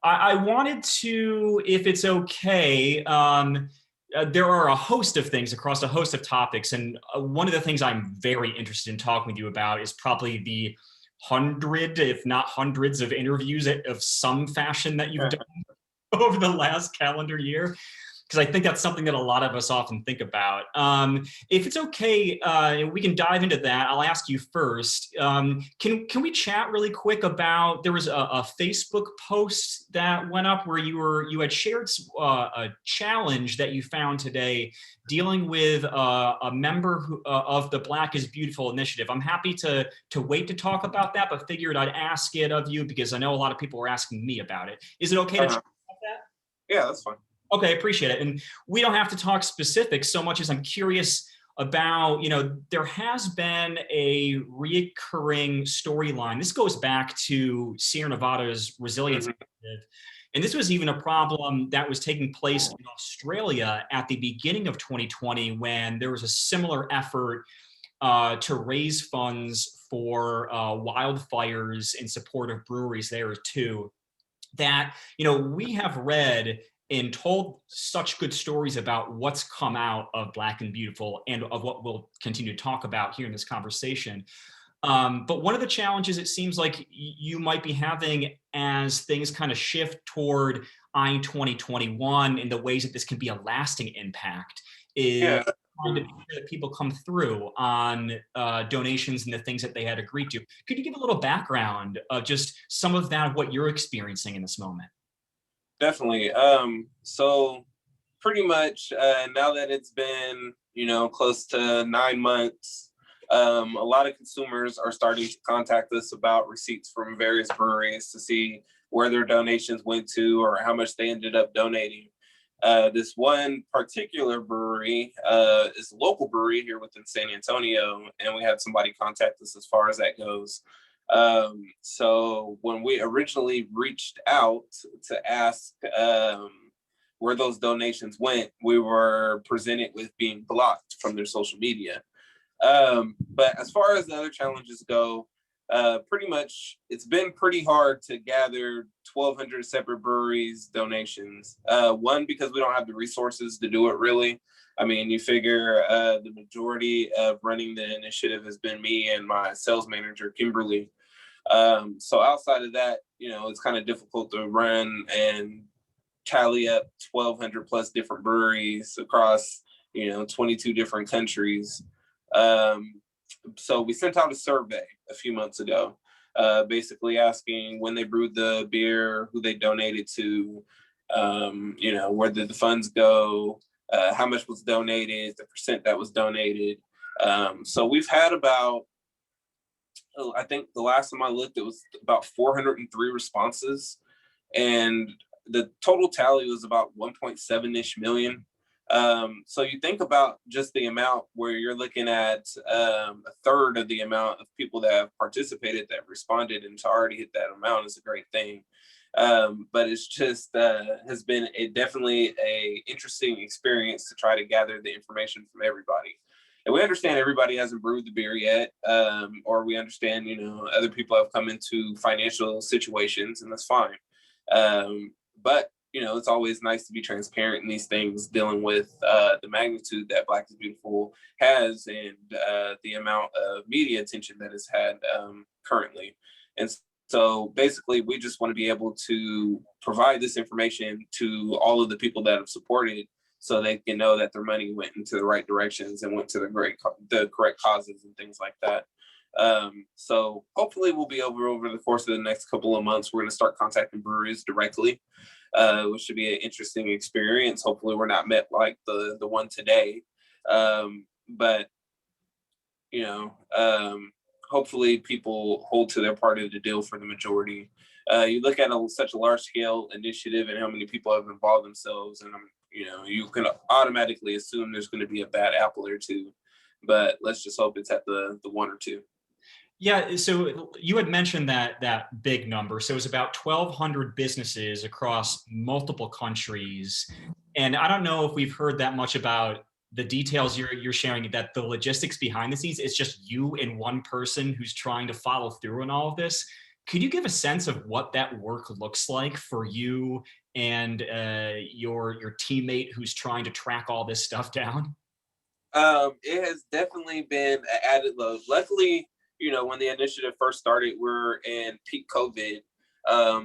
I wanted to, if it's okay, there are a host of things across a host of topics. And one of the things I'm very interested in talking with you about is probably the hundred, if not hundreds of interviews of some fashion that you've done over the last calendar year, because I think that's something that a lot of us often think about. If it's okay, we can dive into that. I'll ask you first. Can we chat really quick about, there was a Facebook post that went up where you had shared a challenge that you found today dealing with a member of the Black is Beautiful initiative. I'm happy to wait to talk about that, but figured I'd ask it of you because I know a lot of people were asking me about it. Is it okay to chat about that? Yeah, that's fine. Okay, appreciate it. And we don't have to talk specifics so much as I'm curious about, there has been a reoccurring storyline. This goes back to Sierra Nevada's resilience initiative. And this was even a problem that was taking place in Australia at the beginning of 2020 when there was a similar effort to raise funds for wildfires in support of breweries there too. That, we have read and told such good stories about what's come out of Black and Beautiful and of what we'll continue to talk about here in this conversation. But one of the challenges it seems like you might be having as things kind of shift toward eyeing 2021 and the ways that this can be a lasting impact is trying to make sure that people come through on donations and the things that they had agreed to. Could you give a little background of just some of that, of what you're experiencing in this moment? Definitely. So pretty much now that it's been, close to 9 months, a lot of consumers are starting to contact us about receipts from various breweries to see where their donations went to or how much they ended up donating. This one particular brewery is a local brewery here within San Antonio, and we had somebody contact us as far as that goes. So when we originally reached out to ask where those donations went, we were presented with being blocked from their social media. But as far as the other challenges go, pretty much it's been pretty hard to gather 1,200 separate breweries donations. One, because we don't have the resources to do it really. I mean, you figure the majority of running the initiative has been me and my sales manager, Kimberly. So outside of that, it's kind of difficult to run and tally up 1,200 plus different breweries across, 22 different countries. So we sent out a survey a few months ago, basically asking when they brewed the beer, who they donated to, where did the funds go, how much was donated, the percent that was donated. So we've had about, I think the last time I looked, it was about 403 responses. And the total tally was about 1.7-ish million. So you think about just the amount where you're looking at a third of the amount of people that have participated, that responded, and to already hit that amount is a great thing. But it's just has been definitely a interesting experience to try to gather the information from everybody. And we understand everybody hasn't brewed the beer yet, or we understand, other people have come into financial situations, and that's fine. But it's always nice to be transparent in these things, dealing with the magnitude that Black is Beautiful has and the amount of media attention that it's had currently. And so basically, we just want to be able to provide this information to all of the people that have supported, so they can know that their money went into the right directions and went to the correct causes and things like that. So hopefully we'll be over the course of the next couple of months. We're going to start contacting breweries directly, which should be an interesting experience. Hopefully we're not met like the one today. But hopefully people hold to their part of the deal for the majority. You look at such a large scale initiative and how many people have involved themselves, and you can automatically assume there's going to be a bad apple or two, but let's just hope it's at the one or two. Yeah, so you had mentioned that big number. So it was about 1,200 businesses across multiple countries. And I don't know if we've heard that much about the details you're sharing, that the logistics behind the scenes is just you and one person who's trying to follow through on all of this. Could you give a sense of what that work looks like for you and your teammate who's trying to track all this stuff down? It has definitely been an added load. Luckily, when the initiative first started, we're in peak COVID.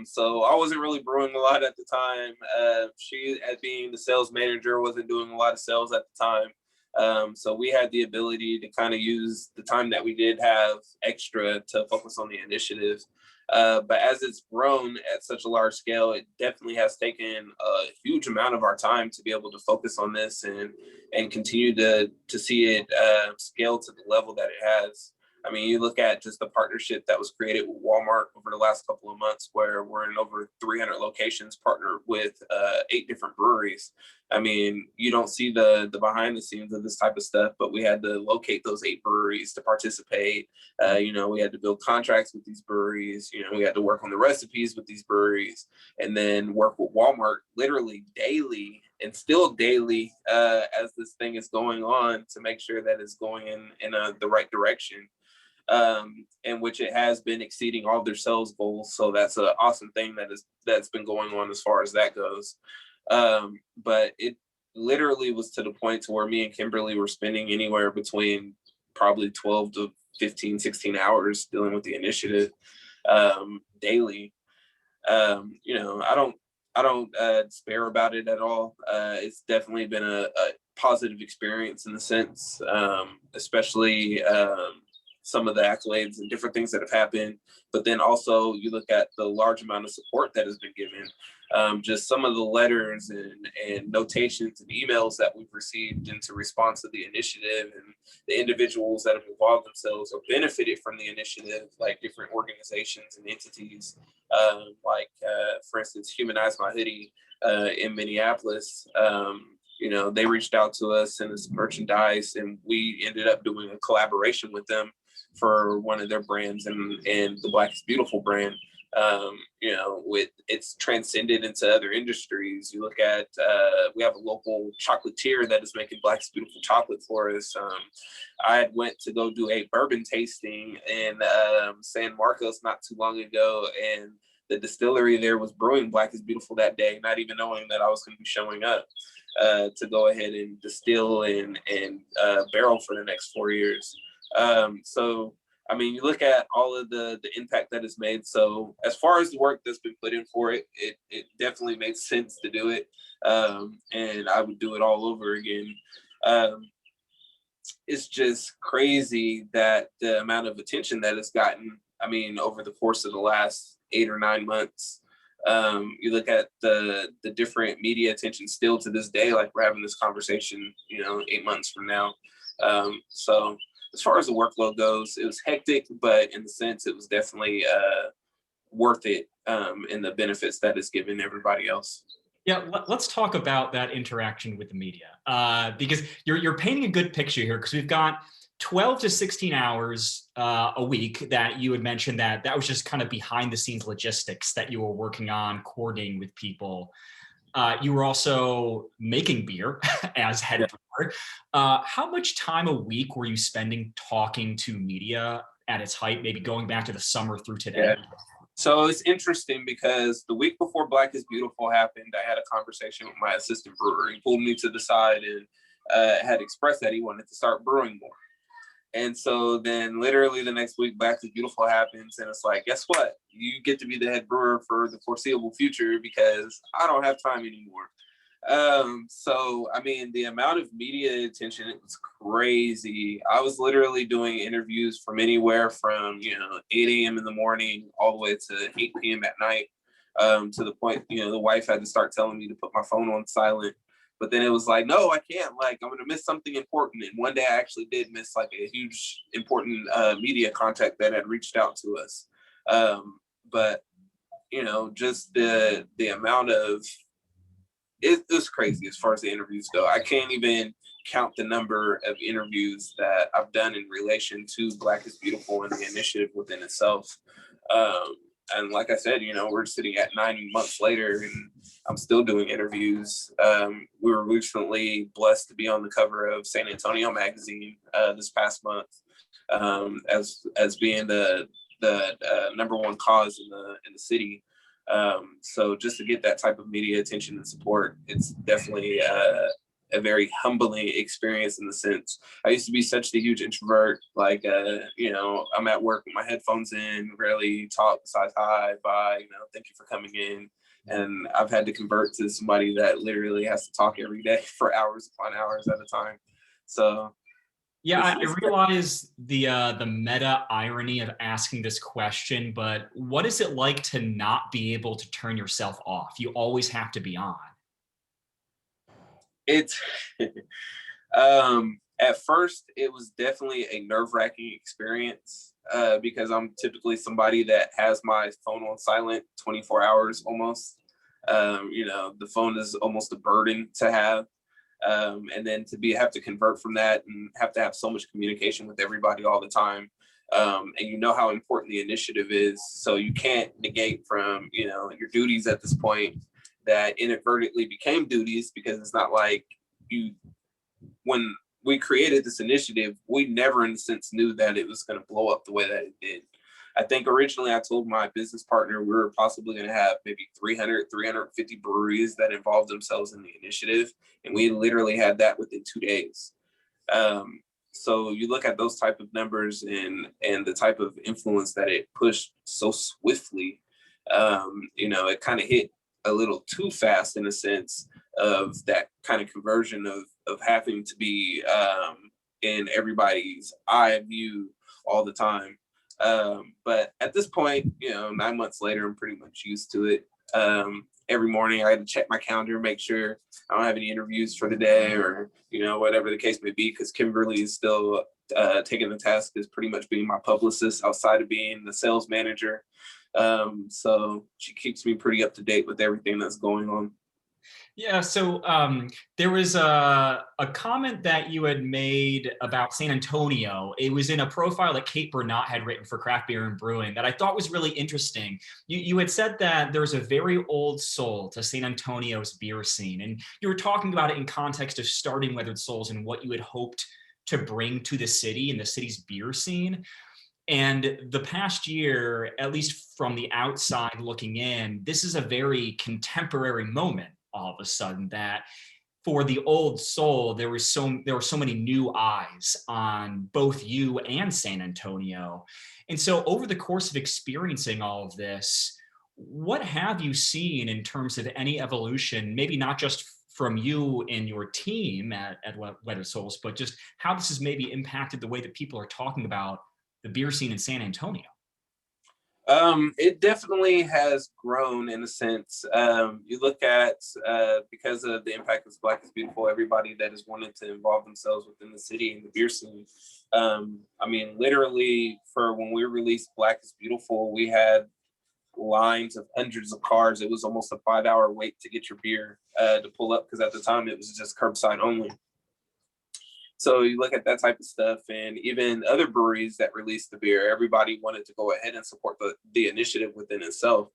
So I wasn't really brewing a lot at the time. She, as being the sales manager, wasn't doing a lot of sales at the time. So we had the ability to kind of use the time that we did have extra to focus on the initiative. But as it's grown at such a large scale, it definitely has taken a huge amount of our time to be able to focus on this and continue to see it scale to the level that it has. I mean, you look at just the partnership that was created with Walmart over the last couple of months, where we're in over 300 locations partnered with 8 different breweries. I mean, you don't see the behind the scenes of this type of stuff, but we had to locate those 8 breweries to participate. We had to build contracts with these breweries. We had to work on the recipes with these breweries, and then work with Walmart literally daily and still daily as this thing is going on to make sure that it's going in the right direction. In which it has been exceeding all their sales goals. So that's an awesome thing that's been going on as far as that goes. But it literally was to the point to where me and Kimberly were spending anywhere between probably 12 to 15, 16 hours dealing with the initiative daily. I don't despair about it at all. It's definitely been a positive experience in the sense, especially some of the accolades and different things that have happened. But then also you look at the large amount of support that has been given. Just some of the letters and notations and emails that we've received into response to the initiative, and the individuals that have involved themselves or benefited from the initiative, like different organizations and entities, for instance, Humanize My Hoodie in Minneapolis. They reached out to us and it's merchandise, and we ended up doing a collaboration with them for one of their brands and the Black is Beautiful brand. It's transcended into other industries. You look at, we have a local chocolatier that is making Black is Beautiful chocolate for us. I went to go do a bourbon tasting in San Marcos not too long ago, and the distillery there was brewing Black is Beautiful that day, not even knowing that I was going to be showing up to go ahead and distill and barrel for the next 4 years. So, I mean, you look at all of the impact that is made. So as far as the work that's been put in for it, it definitely makes sense to do it. And I would do it all over again. It's just crazy that the amount of attention that it's gotten, I mean, over the course of the last 8 or 9 months. You look at the different media attention still to this day, like we're having this conversation, 8 months from now. So as far as the workload goes, it was hectic, but in the sense it was definitely worth it in the benefits that it's given everybody else. Yeah, let's talk about that interaction with the media, because you're painting a good picture here, because we've got 12 to 16 hours a week that you had mentioned that was just kind of behind the scenes logistics that you were working on, coordinating with people. You were also making beer as head brewer. How much time a week were you spending talking to media at its height, maybe going back to the summer through today? Yeah. So it's interesting because the week before Black is Beautiful happened, I had a conversation with my assistant brewer. He pulled me to the side and had expressed that he wanted to start brewing more. And so then literally the next week, Black is Beautiful happens. And it's like, guess what? You get to be the head brewer for the foreseeable future because I don't have time anymore. So, I mean, the amount of media attention, it was crazy. I was literally doing interviews from anywhere from, 8 a.m. in the morning all the way to 8 p.m. at night, to the point, the wife had to start telling me to put my phone on silent. But then it was like, no, I can't. Like, I'm going to miss something important. And one day I actually did miss like a huge important media contact that had reached out to us. But, just the amount of, it was crazy as far as the interviews go. I can't even count the number of interviews that I've done in relation to Black is Beautiful and the initiative within itself. And like I said, we're sitting at 9 months later and I'm still doing interviews. We were recently blessed to be on the cover of San Antonio magazine this past month, as being the the number one cause in the city. So just to get that type of media attention and support, it's definitely a very humbling experience in the sense I used to be such a huge introvert. Like, I'm at work with my headphones in, rarely talk besides hi, bye, thank you for coming in. And I've had to convert to somebody that literally has to talk every day for hours upon hours at a time. So yeah, I realize the meta irony of asking this question, but what is it like to not be able to turn yourself off? You always have to be on. it's at first it was definitely a nerve-wracking experience because I'm typically somebody that has my phone on silent 24 hours almost. The phone is almost a burden to have. And then to have to convert from that and have to have so much communication with everybody all the time. And you know how important the initiative is. So you can't negate from, your duties at this point that inadvertently became duties, because it's not like when we created this initiative, we never in a sense knew that it was going to blow up the way that it did. I think originally I told my business partner we were possibly going to have maybe 300, 350 breweries that involved themselves in the initiative. And we literally had that within 2 days. So you look at those type of numbers and the type of influence that it pushed so swiftly, it kind of hit a little too fast in a sense of that kind of conversion of having to be in everybody's eye view all the time. But at this point, 9 months later, I'm pretty much used to it. Every morning I had to check my calendar, make sure I don't have any interviews for the day or, whatever the case may be, because Kimberly is still taking the task as pretty much being my publicist outside of being the sales manager. So she keeps me pretty up to date with everything that's going on. Yeah, so there was a comment that you had made about San Antonio. It was in a profile that Kate Burnett had written for Craft Beer and Brewing that I thought was really interesting. You had said that there's a very old soul to San Antonio's beer scene, and you were talking about it in context of starting Weathered Souls and what you had hoped to bring to the city and the city's beer scene. And the past year, at least from the outside looking in, this is a very contemporary moment all of a sudden that for the old soul, there were so many new eyes on both you and San Antonio. And so over the course of experiencing all of this, what have you seen in terms of any evolution, maybe not just from you and your team at Weathered Souls, but just how this has maybe impacted the way that people are talking about the beer scene in San Antonio? It definitely has grown in a sense. You look at, because of the impact of Black is Beautiful, everybody that has wanted to involve themselves within the city and the beer scene. Literally for when we released Black is Beautiful, we had lines of hundreds of cars. It was almost a 5-hour wait to get your beer to pull up, because at the time it was just curbside only. So you look at that type of stuff, and even other breweries that released the beer, everybody wanted to go ahead and support the initiative within itself.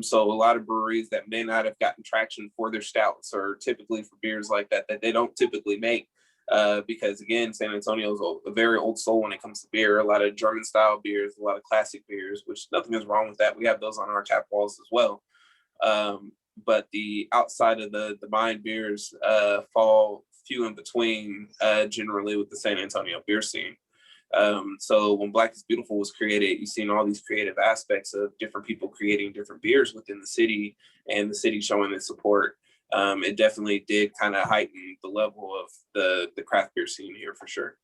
So a lot of breweries that may not have gotten traction for their stouts or typically for beers like that they don't typically make, because again, San Antonio is a very old soul when it comes to beer. A lot of German style beers, a lot of classic beers, which nothing is wrong with that. We have those on our tap walls as well. But the outside of the mine beers fall few in between, generally with the San Antonio beer scene. So when Black is Beautiful was created, you've seen all these creative aspects of different people creating different beers within the city and the city showing its support. It definitely did kind of heighten the level of the craft beer scene here for sure.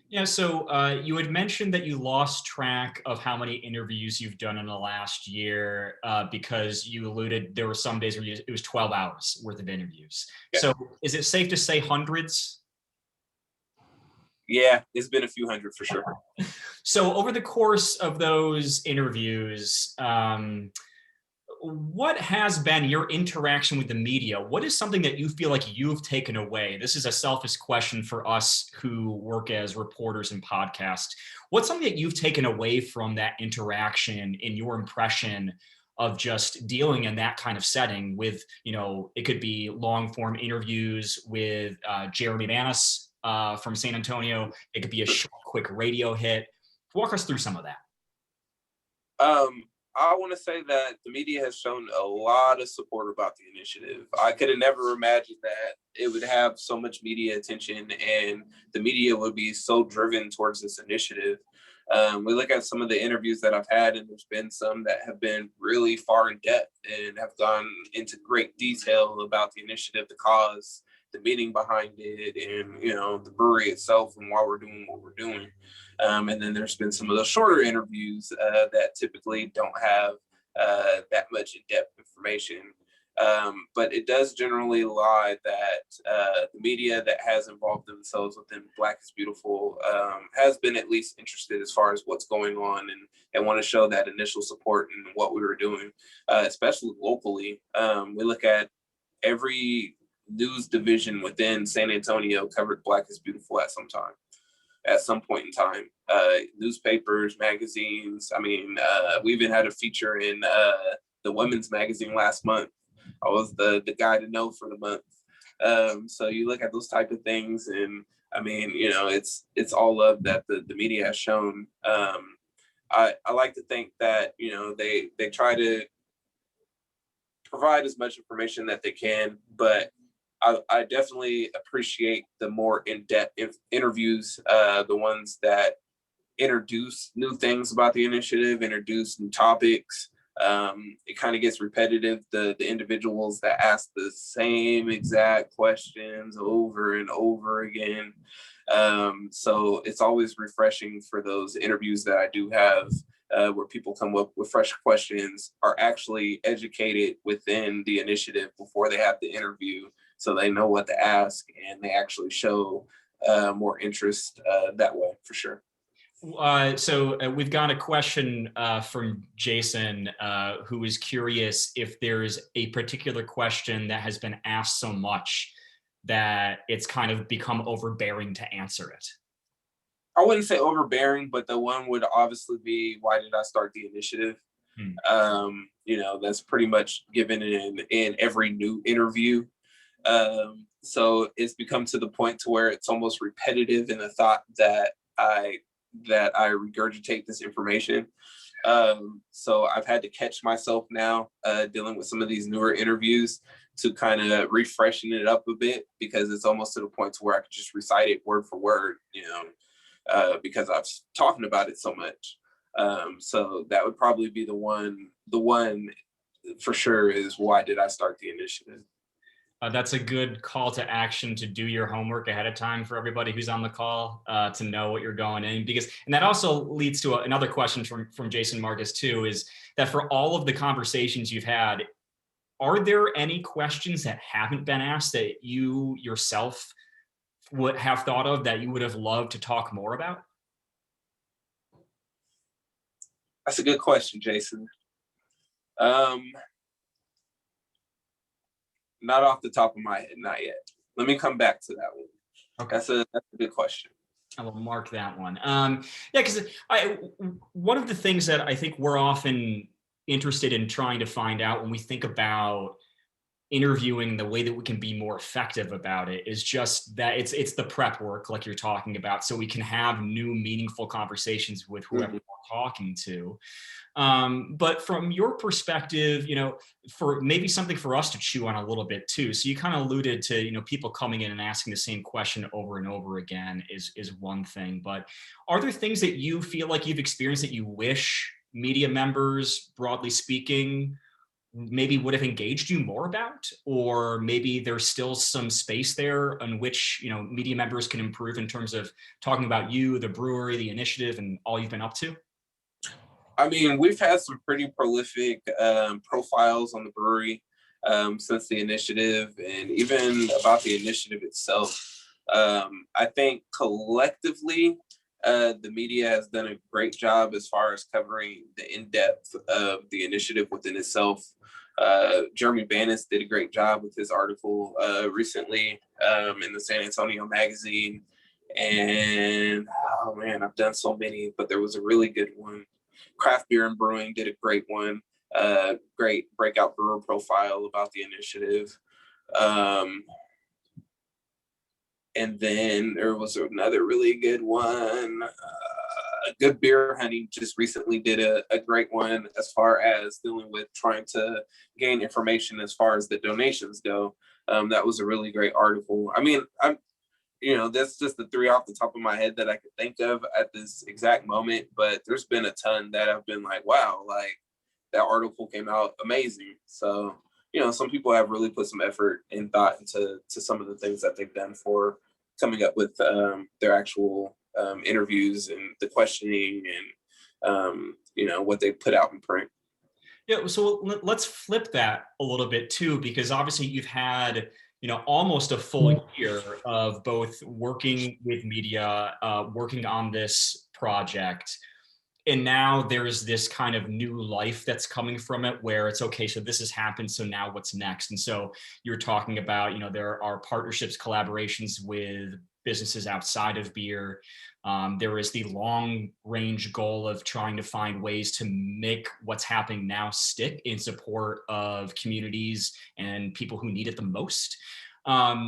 Yeah, so you had mentioned that you lost track of how many interviews you've done in the last year because you alluded there were some days where it was 12 hours worth of interviews. Yeah. So is it safe to say hundreds? Yeah, it's been a few hundred for sure. So over the course of those interviews, what has been your interaction with the media? What is something that you feel like you've taken away? This is a selfish question for us who work as reporters and podcasts. What's something that you've taken away from that interaction in your impression of just dealing in that kind of setting with, it could be long form interviews with Jeremy Vanis from San Antonio. It could be a short, quick radio hit. Walk us through some of that. I want to say that the media has shown a lot of support about the initiative. I could have never imagined that it would have so much media attention and the media would be so driven towards this initiative. We look at some of the interviews that I've had, and there's been some that have been really far in depth and have gone into great detail about the initiative, the cause, the meaning behind it, and the brewery itself and why we're doing what we're doing. And then there's been some of those shorter interviews that typically don't have that much in-depth information. But it does generally lie that the media that has involved themselves within Black is Beautiful has been at least interested as far as what's going on, and want to show that initial support in what we were doing, especially locally. We look at every news division within San Antonio covered Black is Beautiful at some point in time. Newspapers, magazines. I mean, we even had a feature in the women's magazine last month. I was the guy to know for the month. So you look at those type of things, and I mean, it's all love that the media has shown. I like to think that they try to provide as much information that they can, but I definitely appreciate the more in-depth interviews, the ones that introduce new things about the initiative, introduce new topics. It kind of gets repetitive, the individuals that ask the same exact questions over and over again. So it's always refreshing for those interviews that I do have, where people come up with fresh questions, are actually educated within the initiative before they have the interview, so they know what to ask and they actually show more interest that way, for sure. So we've got a question from Jason, who is curious if there's a particular question that has been asked so much that it's kind of become overbearing to answer it. I wouldn't say overbearing, but the one would obviously be, why did I start the initiative? That's pretty much given in every new interview. So it's become to the point to where it's almost repetitive in the thought that I regurgitate this information. So I've had to catch myself now dealing with some of these newer interviews to kind of refreshen it up a bit, because it's almost to the point to where I could just recite it word for word, because I've talking about it so much. So that would probably be the one for sure, is why did I start the initiative? That's a good call to action, to do your homework ahead of time for everybody who's on the call, to know what you're going in. And that also leads to another question from Jason Marcus too, is that for all of the conversations you've had, are there any questions that haven't been asked that you yourself would have thought of that you would have loved to talk more about? That's a good question, Jason. Not off the top of my head, not yet. Let me come back to that one. Okay. That's a good question. I will mark that one. Because one of the things that I think we're often interested in trying to find out when we think about interviewing, the way that we can be more effective about it, is just that it's the prep work, like you're talking about, so we can have new, meaningful conversations with whoever we're talking to. But from your perspective, for maybe something for us to chew on a little bit too. So you kind of alluded to, people coming in and asking the same question over and over again is one thing. But are there things that you feel like you've experienced that you wish media members, broadly speaking, maybe would have engaged you more about? Or maybe there's still some space there in which, media members can improve in terms of talking about you, the brewery, the initiative, and all you've been up to? I mean, we've had some pretty prolific profiles on the brewery since the initiative, and even about the initiative itself. I think collectively, the media has done a great job as far as covering the in-depth of the initiative within itself. Jeremy Bannis did a great job with his article recently in the San Antonio magazine. And, oh man, I've done so many, but there was a really good one. Craft Beer and Brewing did a great one. Great breakout brewer profile about the initiative. And then there was another really good one. Good Beer Honey just recently did a great one as far as dealing with trying to gain information as far as the donations go. That was a really great article. I mean, that's just the three off the top of my head that I could think of at this exact moment, but there's been a ton that I've been like, wow, like that article came out amazing. So, some people have really put some effort and thought into some of the things that they've done for coming up with their actual interviews and the questioning and, what they put out in print. Yeah, so let's flip that a little bit too, because obviously you've had, almost a full year of both working with media, working on this project. And now there's this kind of new life that's coming from it where it's okay, so this has happened, so now what's next? And so you're talking about, there are partnerships, collaborations with businesses outside of beer. There is the long range goal of trying to find ways to make what's happening now stick in support of communities and people who need it the most.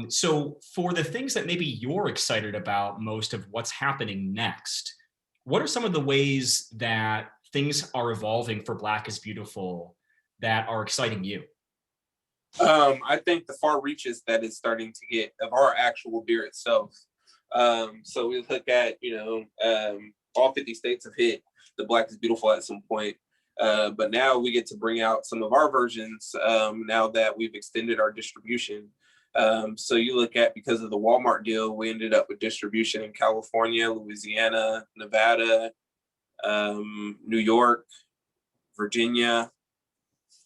So for the things that maybe you're excited about most of what's happening next, what are some of the ways that things are evolving for Black is Beautiful that are exciting you? I think the far reaches that it's starting to get of our actual beer itself. So we look at, all 50 states have hit the Black is Beautiful at some point. But now we get to bring out some of our versions now that we've extended our distribution. So you look at, because of the Walmart deal, we ended up with distribution in California, Louisiana, Nevada, New York, Virginia,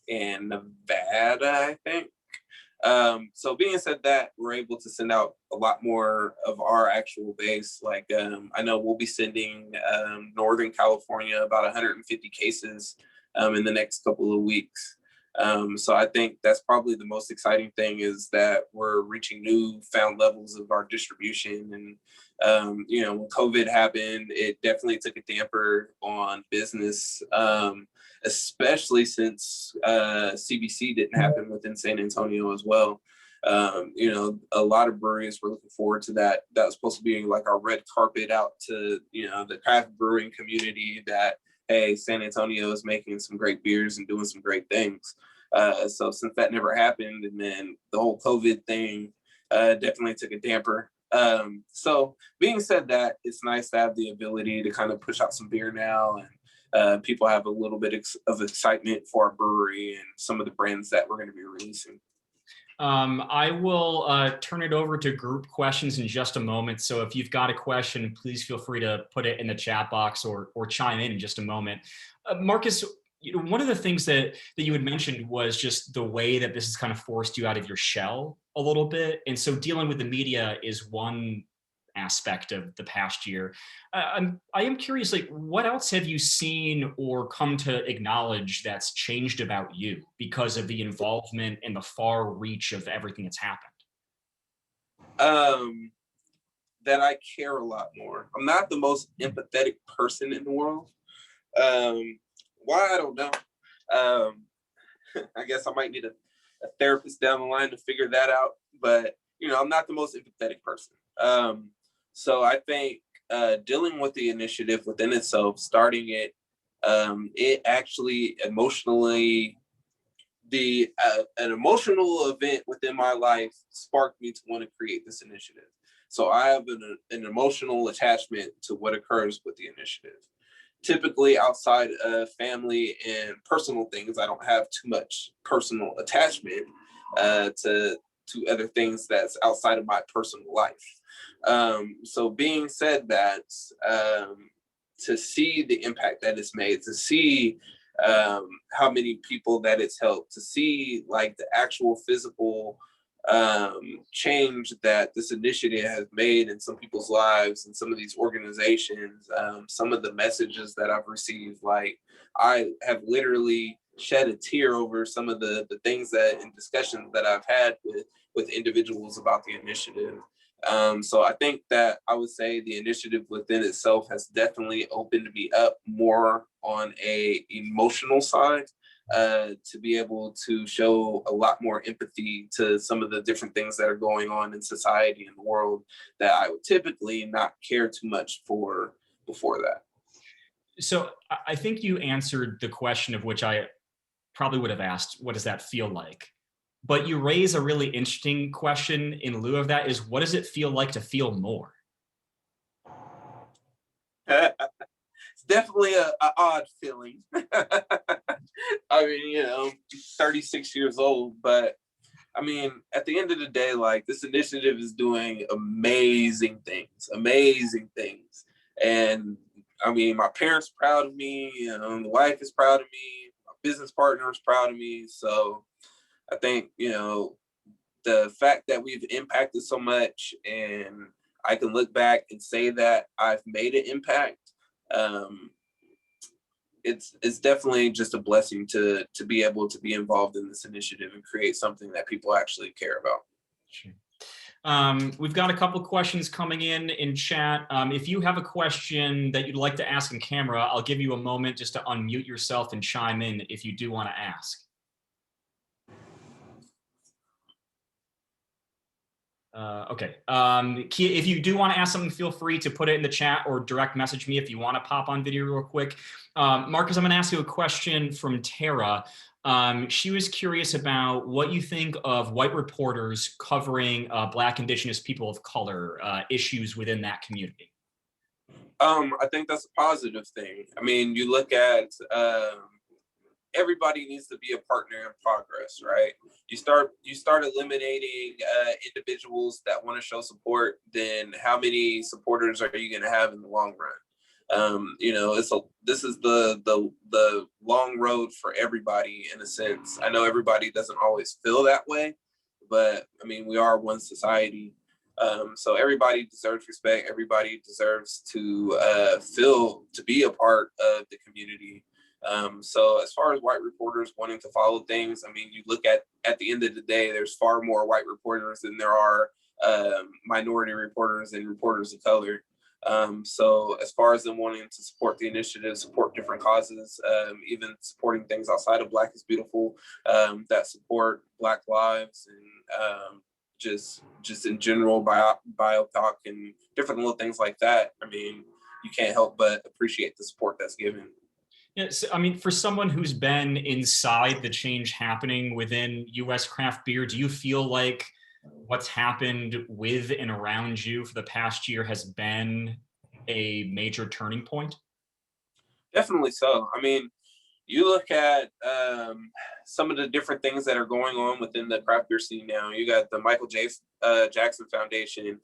and Nevada, I think. So being said that, we're able to send out a lot more of our actual base. Like, I know we'll be sending Northern California about 150 cases in the next couple of weeks. So I think that's probably the most exciting thing, is that we're reaching newfound levels of our distribution. And, when COVID happened, it definitely took a damper on business, especially since CBC didn't happen within San Antonio as well. A lot of breweries were looking forward to that. That was supposed to be like our red carpet out to, the craft brewing community, that, hey, San Antonio is making some great beers and doing some great things. So since that never happened, and then the whole COVID thing definitely took a damper. So being said that, it's nice to have the ability to kind of push out some beer now, and people have a little bit of excitement for our brewery and some of the brands that we're going to be releasing. I will turn it over to group questions in just a moment. So if you've got a question, please feel free to put it in the chat box or chime in just a moment. Marcus, one of the things that you had mentioned was just the way that this has kind of forced you out of your shell a little bit. And so dealing with the media is one aspect of the past year. I am curious, like, what else have you seen or come to acknowledge that's changed about you because of the involvement and the far reach of everything that's happened? That I care a lot more. I'm not the most empathetic person in the world. Why? I don't know. I guess I might need a therapist down the line to figure that out. But, I'm not the most empathetic person. So I think dealing with the initiative within itself, starting it, it actually emotionally, an emotional event within my life sparked me to want to create this initiative. So I have an emotional attachment to what occurs with the initiative. Typically, outside of family and personal things, I don't have too much personal attachment to other things that's outside of my personal life. So being said that, to see the impact that it's made, to see how many people that it's helped, to see like the actual physical change that this initiative has made in some people's lives and some of these organizations, some of the messages that I've received, like I have literally shed a tear over some of the things that and discussions that I've had with individuals about the initiative. So I think that I would say the initiative within itself has definitely opened me up more on a emotional side, to be able to show a lot more empathy to some of the different things that are going on in society and the world that I would typically not care too much for before that. So I think you answered the question of which I probably would have asked, what does that feel like? But you raise a really interesting question in lieu of that is, what does it feel like to feel more? It's definitely a odd feeling. I mean, 36 years old, but I mean, at the end of the day, like, this initiative is doing amazing things. And I mean, my parents are proud of me, the wife is proud of me, my business partner is proud of me. So I think, the fact that we've impacted so much, and I can look back and say that I've made an impact, um, it's definitely just a blessing to be able to be involved in this initiative and create something that people actually care about. Sure. We've got a couple questions coming in chat. If you have a question that you'd like to ask in camera, I'll give you a moment just to unmute yourself and chime in if you do want to ask. Okay. Kia, if you do want to ask something, feel free to put it in the chat or direct message me if you want to pop on video real quick. Marcus, I'm going to ask you a question from Tara. She was curious about what you think of white reporters covering Black, Indigenous, people of color issues within that community. I think that's a positive thing. I mean, you look at everybody needs to be a partner in progress, right? You start eliminating individuals that want to show support, then how many supporters are you going to have in the long run? This is the long road for everybody in a sense. I know everybody doesn't always feel that way, but I mean, we are one society. So everybody deserves respect. Everybody deserves to feel to be a part of the community. So as far as white reporters wanting to follow things, I mean, you look at the end of the day, there's far more white reporters than there are minority reporters and reporters of color. So as far as them wanting to support the initiative, support different causes, even supporting things outside of Black is Beautiful, that support Black lives and just in general BioTalk and different little things like that. I mean, you can't help but appreciate the support that's given. Yeah, so, I mean, for someone who's been inside the change happening within U.S. craft beer, do you feel like what's happened with and around you for the past year has been a major turning point? Definitely so. I mean, you look at some of the different things that are going on within the craft beer scene now. You got the Michael Jackson Foundation.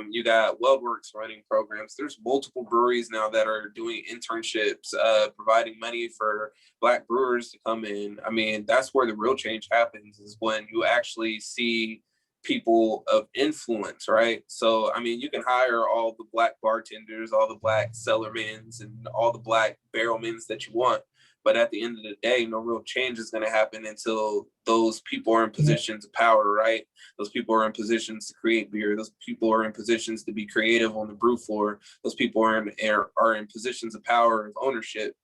You got WeldWorks running programs. There's multiple breweries now that are doing internships, providing money for Black brewers to come in. I mean, that's where the real change happens, is when you actually see people of influence, right? So, I mean, you can hire all the Black bartenders, all the Black cellarmans, and all the Black barrelmans that you want. But at the end of the day, no real change is going to happen until those people are in positions of power, right? Those people are in positions to create beer. Those people are in positions to be creative on the brew floor. Those people are in positions of power, of ownership.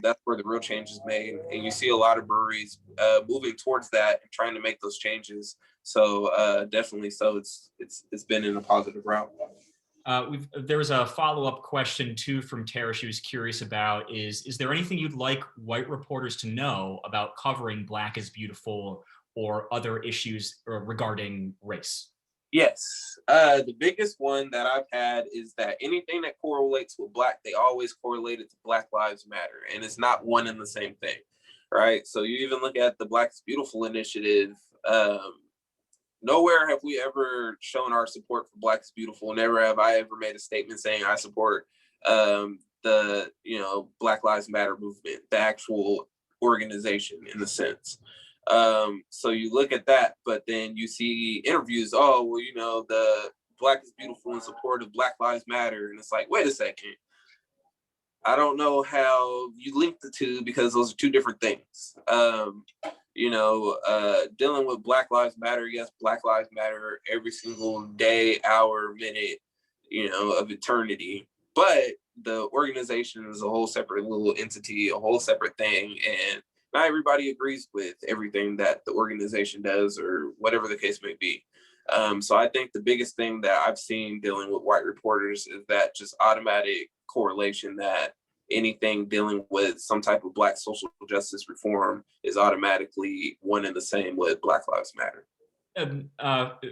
That's where the real change is made. And you see a lot of breweries moving towards that and trying to make those changes. So definitely so. It's been in a positive route. There was a follow-up question too from Tara. She was curious about is there anything you'd like white reporters to know about covering Black is Beautiful or other issues regarding race? Yes. The biggest one that I've had is that anything that correlates with Black, they always correlate it to Black Lives Matter. And it's not one and the same thing, right? So you even look at the Black is Beautiful initiative. Nowhere have we ever shown our support for Black is Beautiful. Never have I ever made a statement saying I support the Black Lives Matter movement, the actual organization in a sense. So you look at that, but then you see interviews, the Black is Beautiful in support of Black Lives Matter. And it's like, wait a second. I don't know how you link the two because those are two different things. Dealing with Black Lives Matter, yes, Black Lives Matter every single day, hour, minute, of eternity. But the organization is a whole separate little entity, a whole separate thing. And not everybody agrees with everything that the organization does or whatever the case may be. So I think the biggest thing that I've seen dealing with white reporters is that just automatic correlation that anything dealing with some type of Black social justice reform is automatically one and the same with Black Lives Matter.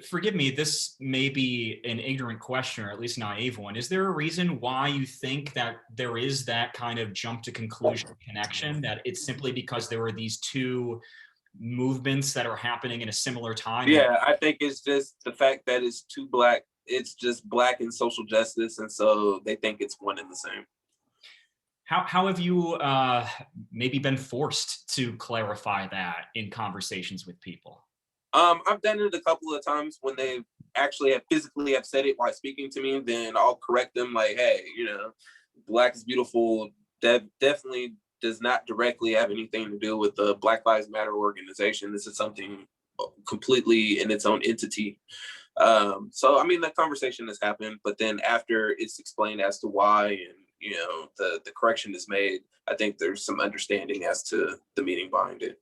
Forgive me, this may be an ignorant question, or at least a naive one. Is there a reason why you think that there is that kind of jump to conclusion connection, that it's simply because there were these two movements that are happening in a similar time? Yeah, I think it's just the fact that it's too Black. It's just Black and social justice, and so they think it's one and the same. How have you maybe been forced to clarify that in conversations with people? I've done it a couple of times when they actually have physically have said it while speaking to me. Then I'll correct them, like, "Hey, Black is beautiful. That definitely does not directly have anything to do with the Black Lives Matter organization. This is something completely in its own entity." So I mean, that conversation has happened, but then after it's explained as to why, and the correction is made, I think there's some understanding as to the meaning behind it.